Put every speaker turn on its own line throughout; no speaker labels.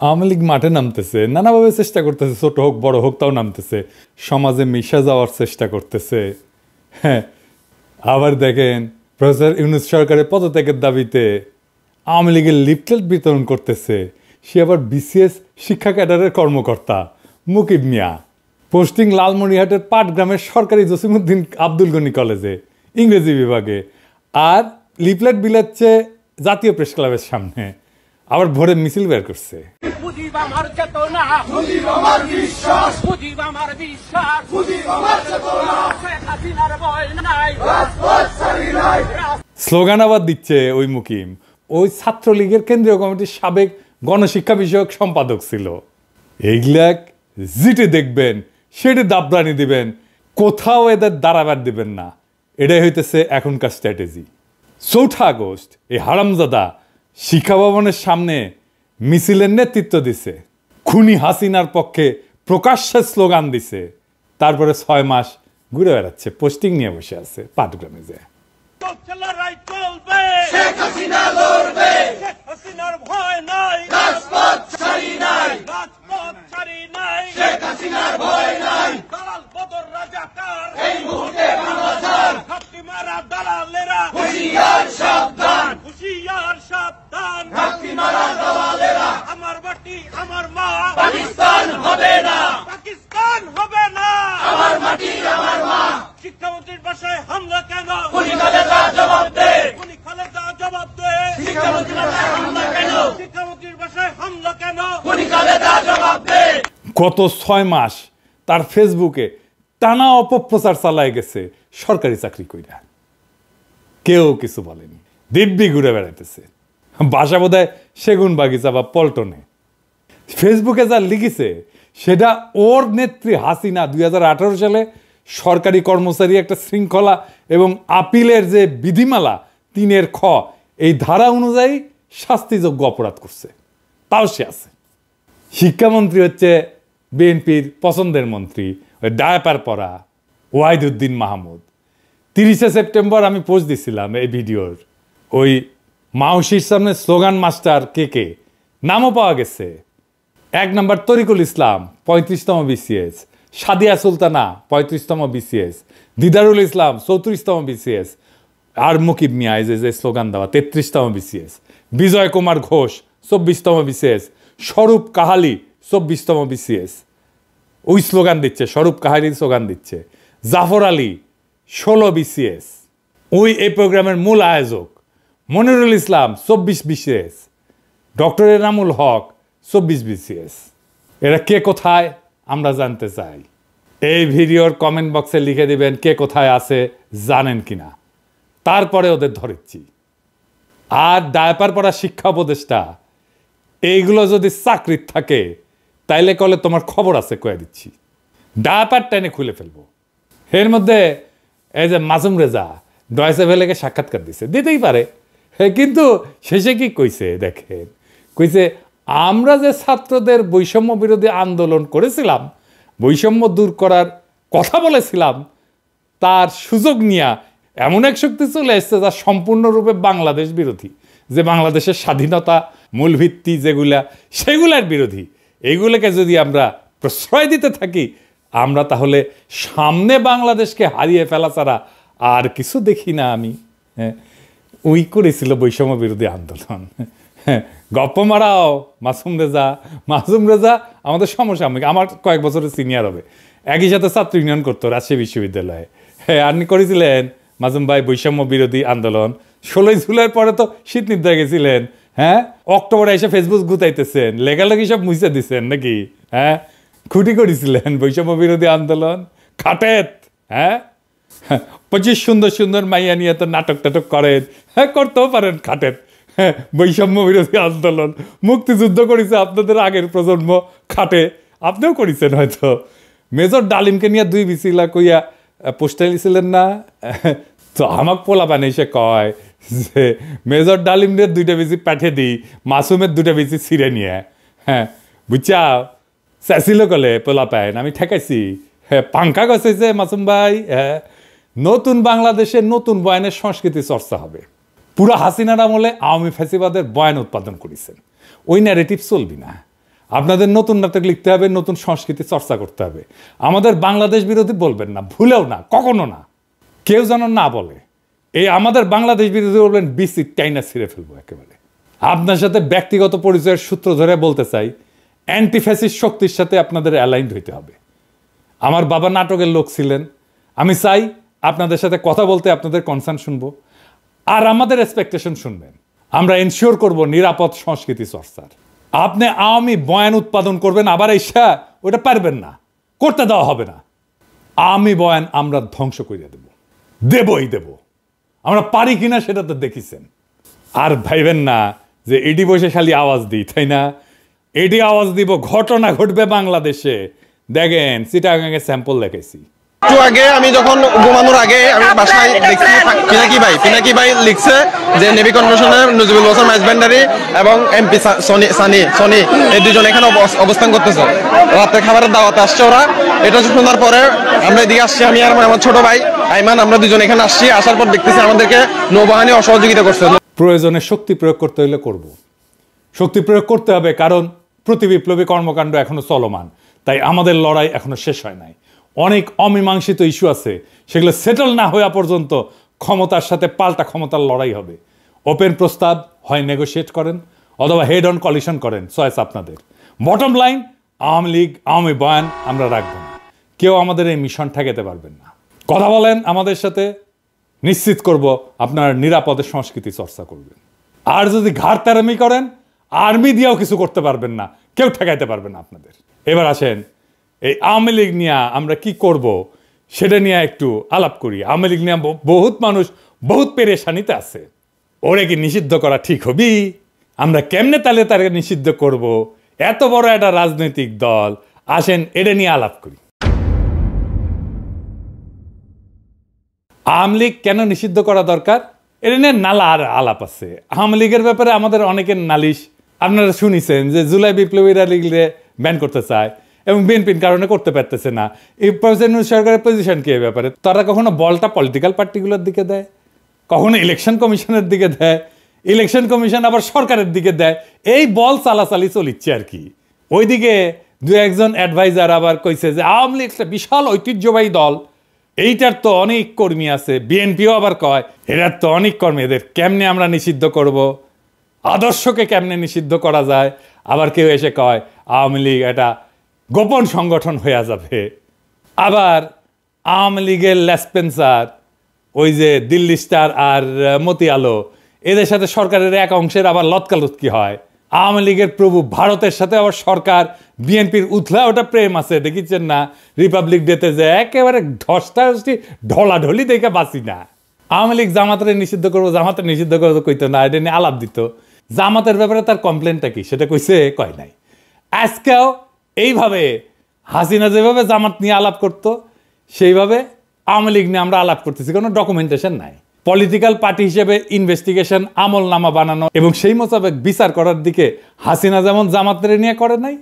আওয়ামী লীগ মাঠে নামতেছে, নানাভাবে চেষ্টা করতেছে, ছোট হোক বড় হোক তাও নামতেছে, সমাজে মিশে যাওয়ার চেষ্টা করতেছে। হ্যাঁ, আবার দেখেন প্রফেসর ইউনূস সরকারের পদত্যাগের দাবিতে আওয়ামী লীগের লিফলেট বিতরণ করতেছে। সে আবার বিসিএস শিক্ষা ক্যাডারের কর্মকর্তা মুকিব মিয়া, পোস্টিং লালমনিরহাটের পাটগ্রামের সরকারি জসিমউদ্দিন আব্দুল গনি কলেজে ইংরেজি বিভাগে, আর লিফলেট বিলাচ্ছে জাতীয় প্রেস ক্লাবের সামনে। আবার ভোরে মিছিল বের করছে। স্লোগান আবার দিচ্ছে ওই মুকিম, ওই ছাত্রলীগের কেন্দ্রীয় কমিটির সাবেক গণশিক্ষা বিষয়ক সম্পাদক ছিল। এইগুলা যেটি দেখবেন সেটি দাবরানি দিবেন, কোথাও এদের দাঁড়াবার দিবেন না। এটাই হইতেছে এখনকার স্ট্র্যাটেজি। 4 আগস্ট এই হারামজাদা শিক্ষা ভবনের সামনে মিছিলের নেতৃত্ব দিছে, খুনি হাসিনার পক্ষে প্রকাশ্যে স্লোগান দিছে। তারপরে 6 মাস ঘুরে বেড়াচ্ছে, পোস্টিং নিয়ে বসে আছে পাটগ্রামে। যে
শিক্ষামন্ত্রীর বাসায় হামলা কেন? খুনি খালেদা জবাব দে। খুনি খালেদা জবাব দে। শিক্ষামন্ত্রীর বাসায় হামলা কেন? শিক্ষামন্ত্রীর বাসায় হামলা কেন? খুনি খালেদা জবাব দে।
গত 6 মাস তার ফেসবুকে টানা অপপ্রচার চালায় গেছে সরকারি চাকরি কইরা। কেউ কিছু বলেনি, দিব্যি ঘুরে বেড়াইতেছে। বাসা বোধহয় সেগুন বাগিচা বা পল্টনে। ফেসবুকে যা লিখেছে সেটা ওর নেত্রী হাসিনা 2018 সালে সরকারি কর্মচারী একটা শৃঙ্খলা এবং আপিলের যে বিধিমালা 3 খ এই ধারা অনুযায়ী শাস্তিযোগ্য অপরাধ করছে, তাও সে আছে। শিক্ষামন্ত্রী হচ্ছে বিএনপির পছন্দের মন্ত্রী, ওই ডায়াপার পরা ওয়াহিদুদ্দিন মাহমুদ। 30 সেপ্টেম্বর আমি পোস্ট দিছিলাম এই ভিডিওর। ওই মাউসির সামনে স্লোগান মাস্টার কে নামও পাওয়া গেছে। 1 নম্বর তরিকুল ইসলাম 35তম বিসিএস, সাদিয়া সুলতানা 35তম বিসিএস, দিদারুল ইসলাম 34তম বিসিএস, আর মুকিব মিয়া যে স্লোগান দেওয়া 33তম বিসিএস, বিজয় কুমার ঘোষ 24তম বিসিএস, স্বরূপ কাহালি 24তম বিসিএস ওই স্লোগান দিচ্ছে, স্বরূপ কাহালির স্লোগান দিচ্ছে। জাফর আলী 16 বিসিএস, ওই এই প্রোগ্রামের মূল আয়োজক। মনিরুল ইসলাম 24 BCS, doctor Enamul Haque 24 BCS. এরা কে কোথায় আমরা জানতে চাই। এই ভিডিওর কমেন্ট বক্সে লিখে দিবেন কে কোথায় আছে জানেন কিনা, তারপরে ওদের ধরেছি। আর ডায়াপার পড়া শিক্ষা উপদেষ্টা এইগুলো যদি চাকরির থাকে তাইলে কলে তোমার খবর আছে কয়ে দিচ্ছি, ডায়াপার টেনে খুলে ফেলবো। এর মধ্যে এই যে মাসুম রেজা ডয়েচে ভেলেকে সাক্ষাৎকার দিছে, দিতেই পারে, কিন্তু শেষে কি কইছে দেখেন, কইছে আমরা যে ছাত্রদের বৈষম্য বিরোধী আন্দোলন করেছিলাম, বৈষম্য দূর করার কথা বলেছিলাম, তার সুযোগ নিয়ে এমন এক শক্তি চলে এসছে যা সম্পূর্ণরূপে বাংলাদেশ বিরোধী, যে বাংলাদেশের স্বাধীনতা মূল ভিত্তি যেগুলা সেগুলার বিরোধী। এইগুলোকে যদি আমরা প্রশ্রয় দিতে থাকি আমরা তাহলে সামনে বাংলাদেশকে হারিয়ে ফেলা ছাড়া আর কিছু দেখি না আমি। ওই করেছিল বৈষম্য বিরোধী আন্দোলন। গপ্প মারাও মাসুম রেজা আমাদের সমসাময়িক, আমার কয়েক বছরের সিনিয়র হবে, একই সাথে ছাত্র ইউনিয়ন করতো রাজশাহী বিশ্ববিদ্যালয়ে। হ্যাঁ, আপনি করেছিলেন মাসুম ভাই বৈষম্য বিরোধী আন্দোলন। 16 জুলাই পরে তো শীত নিদ্রা গেছিলেন। হ্যাঁ, অক্টোবরে এসে ফেসবুক গুতাইতেছেন, লেগালেগি সব মুছে দিচ্ছেন নাকি? হ্যাঁ, খুঁটি করেছিলেন বৈষম্য বিরোধী আন্দোলন খাটেত। হ্যাঁ, 25 সুন্দর সুন্দর মাইয়া নিয়ে তো নাটক টাটক করেন। হ্যাঁ, করতেও পারেন খাটেত। হ্যাঁ, বৈষম্য বিরোধী আন্দোলন মুক্তিযুদ্ধ করেছে আপনাদের আগের প্রজন্ম, খাটে আপনিও করেছেন হয়তো। মেজর ডালিমকে নিয়ে 2 বিসিলা কইয়া পোস্টাইল ছিলেন না? তো আমাকে পোলা বানিয়ে কয় যে মেজর ডালিমের 2টা বিসি পাঠিয়ে দিই, মাসুমের 2টা বিসি ছিঁড়ে নিয়ে। হ্যাঁ, বুঝছা চাইছিল কলে পোলা পায় আমি ঠেকাইছি। হ্যাঁ, পাঙ্খা গছেছে মাসুম ভাই। হ্যাঁ, নতুন বাংলাদেশে নতুন বয়ানের সংস্কৃতি চর্চা হবে। পুরো হাসিনার আমলে আওয়ামী ফ্যাসিবাদের বয়ান উৎপাদন করেছেন, ওই ন্যারেটিভ চলবি না। আপনাদের নতুন নাটক লিখতে হবে, নতুন সংস্কৃতি চর্চা করতে হবে। আমাদের বাংলাদেশ বিরোধী বলবেন না, ভুলেও না, কখনো না, কেউ যেন না বলে। এই আমাদের বাংলাদেশ বিরোধী বলবেন বিসি টাইনা ছিঁড়ে ফেলবো একেবারে। আপনার সাথে ব্যক্তিগত পরিচয়ের সূত্র ধরে বলতে চাই, অ্যান্টিফ্যাসিস্ট শক্তির সাথে আপনাদের অ্যালাইন্ড হইতে হবে। আমার বাবা নাটকের লোক ছিলেন, আমি চাই আপনাদের সাথে কথা বলতে আপনাদের কনসার্ন শুনবো, আর আমাদের এক্সপেকটেশন শুনবেন। আমরা এনশিওর করব নিরাপদ সংস্কৃতি চর্চার। আপনি আওয়ামী বয়ান উৎপাদন করবেন, আবার এসা ওটা পারবেন না, করতে দেওয়া হবে না। আওয়ামী বয়ান আমরা ধ্বংস করিয়া দেবই দেব। আমরা পারি কিনা সেটা তো দেখিছেন। আর ভাইবেন না যে এডি বসে খালি আওয়াজ দিই, তাই না? এডি আওয়াজ দিব, ঘটনা ঘটবে বাংলাদেশে। দেখেন চিটাগাঙে স্যাম্পল দেখেছি।
একটু আগে আমি যখন ঘুমানোর আগে আমি বাসায় দেখছি পিনাকি ভাই লিখছে যে নেভি কনভেনশনের নজিবুল হোসেন মাইজভান্ডারি এবং এমপি সনি এই দুজন এখানে অবস্থান করতেছে। রাতে খাবারের দাওয়াতে আসছে ওরা। এটা শোনার পরে আমরা এদিকে আসছি, আমি আর আমার ছোট ভাই আইমান, আমরা দুজন এখানে আসছি। আসার পর দেখতেছি আমাদেরকে নৌবাহিনী অসহযোগিতা করছে।
প্রয়োজনে শক্তি প্রয়োগ করতে হলে করব, শক্তি প্রয়োগ করতে হবে, কারণ প্রতি বিপ্লবী কর্মকাণ্ড এখনো চলমান। তাই আমাদের লড়াই এখনো শেষ হয় নাই। অনেক অমীমাংসিত ইস্যু আছে, সেগুলো সেটেল না হওয়া পর্যন্ত ক্ষমতার সাথে পাল্টা ক্ষমতার লড়াই হবে। ওপেন প্রস্তাব হয় নেগোশিয়েট করেন, অথবা হেড অন কলিশন করেন, চয়েস আপনাদের। বটম লাইন, আওয়ামী লীগ আওয়ামী বয়ান আমরা রাখব না। কেউ আমাদের এই মিশন ঠেকাতে পারবেন না। কথা বলেন আমাদের সাথে, নিশ্চিত করব আপনার নিরাপদে সংস্কৃতি চর্চা করবেন। আর যদি ঘাড়তারামি করেন, আর্মি দিয়েও কিছু করতে পারবেন না, কেউ ঠেকাইতে পারবেন না আপনাদের। এবার আসেন এই আওয়ামী লীগ নিয়ে আমরা কি করব সেটা নিয়ে একটু আলাপ করি। আওয়ামী লীগ নিয়ে বহুত মানুষ বহুত পেরেশানিতে আছে। ওরে কি নিষিদ্ধ করা ঠিক হবি? আমরা কেমনে তাহলে তাকে নিষিদ্ধ করব? এত বড় একটা রাজনৈতিক দল, আসেন এটা নিয়ে আলাপ করি। আওয়ামী লীগ কেন নিষিদ্ধ করা দরকার, এটা নিয়ে নালা আর আলাপ আছে। আওয়ামী লীগের ব্যাপারে আমাদের অনেকের নালিশ আপনারা শুনিছেন যে জুলাই বিপ্লবীরা লীগরে ব্যান করতে চায় এবং বিএনপির কারণে করতে পারতেছে না। এই সরকারের পজিশন কি এ ব্যাপারে? তারা কখনো বলটা পলিটিক্যাল পার্টিগুলোর দিকে দেয়, কখনো ইলেকশন কমিশনের দিকে দেয়, ইলেকশন কমিশন আবার সরকারের দিকে দেয়। এই বল চালাচালি চলিচ্ছে আর কি। ওইদিকে দু একজন অ্যাডভাইজার আবার কইছে যে আওয়ামী লীগ একটা বিশাল ঐতিহ্যবাহী দল, এইটার তো অনেক কর্মী আছে। বিএনপিও আবার কয় এটার তো অনেক কর্মী, এদের কেমনে আমরা নিষিদ্ধ করব, আদর্শকে কেমনে নিষিদ্ধ করা যায়। আবার কেউ এসে কয় আওয়ামী লীগ এটা গোপন সংগঠন হয়ে যাবে। আবার আওয়ামী লীগের লেসপেন্সার, ওই যে দিল্লি স্টার আর মতি আলো, এদের সাথে সরকারের এক অংশের আবার লতকালুতকি হয়। আওয়ামী লীগের প্রভু ভারতের সাথে আবার সরকার বিএনপির উথলা ওটা প্রেম আছে, দেখিচ্ছেন না রিপাবলিক ডেতে যে একেবারে ঢসটা ঢলাঢলি দেখে বাঁচি না। আওয়ামী লীগ জামাতের নিষিদ্ধ করবো, জামাতের নিষিদ্ধ করবো কইতো না, এটা নিয়ে আলাপ দিত। জামাতের ব্যাপারে তার কমপ্লেনটা কি সেটা কইছে, কয় নাই। আজকেও এইভাবে হাসিনা যেভাবে জামাত নিয়ে আলাপ করতো সেইভাবে আওয়ামী লীগ নিয়ে আমরা আলাপ করতেছি, কোনো ডকুমেন্টেশন নাই। পলিটিক্যাল পার্টি হিসেবে ইনভেস্টিগেশন আমল নামা বানানো এবং সেই মোতাবেক বিচার করার দিকে হাসিনা যেমন জামাতের নিয়ে করে নাই,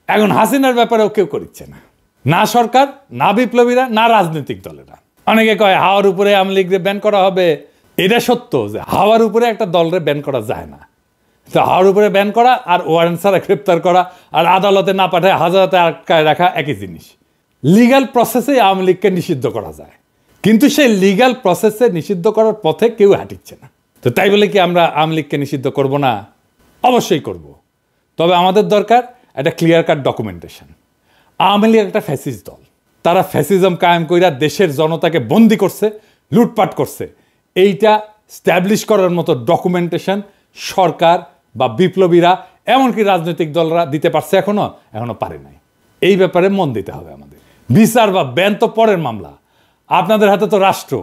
এখন হাসিনার ব্যাপারেও কেউ করছে না, না সরকার, না বিপ্লবীরা, না রাজনৈতিক দলেরা। অনেকে কয় হাওয়ার উপরে আওয়ামী লীগরে ব্যান করা হবে। এটা সত্য যে হাওয়ার উপরে একটা দলরে ব্যান করা যায় না। তো হাওয়ার উপরে ব্যান করা আর ওয়ারেন্ট ছাড়া গ্রেপ্তার করা আর আদালতে না পাঠায় হাজারাতে আটকায় রাখা একই জিনিস। লিগ্যাল প্রসেসে আওয়ামী লীগকে নিষিদ্ধ করা যায়, কিন্তু সেই লিগ্যাল প্রসেসে নিষিদ্ধ করার পথে কেউ হাঁটিচ্ছে না। তো তাই বলে কি আমরা আওয়ামী লীগকে নিষিদ্ধ করব না? অবশ্যই করব। তবে আমাদের দরকার একটা clear cut documentation. Awami League একটা ফ্যাসিস্ট দল, তারা ফ্যাসিজম কায়েম কইরা দেশের জনতাকে বন্দি করছে, লুটপাট করছে। এইটা স্ট্যাবলিশ করার মতো ডকুমেন্টেশন সরকার বা বিপ্লবীরা এমনকি রাজনৈতিক দলরা দিতে পারছে এখনো পারে নাই। এই ব্যাপারে মন দিতে হবে আমাদের। বিচার বা ব্যান তো পরের মামলা, আপনাদের হাতে তো রাষ্ট্র,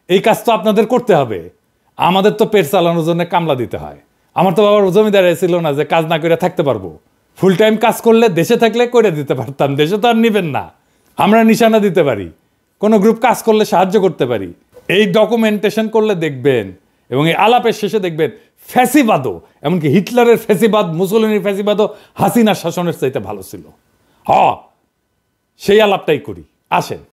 এই কাজ তো আপনাদের করতে হবে। আমাদের তো পেট চালানোর জন্য কামলা দিতে হয়। আমার তো বাবার জমিদার ছিল না যে কাজ না করে থাকতে পারবো। ফুল টাইম কাজ করলে দেশে থাকলে করে দিতে পারতাম, দেশে তো আর নিবেন না। আমরা নিশানা দিতে পারি, কোনো গ্রুপ কাজ করলে সাহায্য করতে পারি। এই ডকুমেন্টেশন করলে দেখবেন এবং এই আলাপের শেষে দেখবেন ফ্যাসিবাদও, এমনকি হিটলারের ফ্যাসিবাদ, মুসলিনের ফ্যাসিবাদও হাসিনার শাসনের চাইতে ভালো ছিল। সেই আলাপটাই করি, আসেন।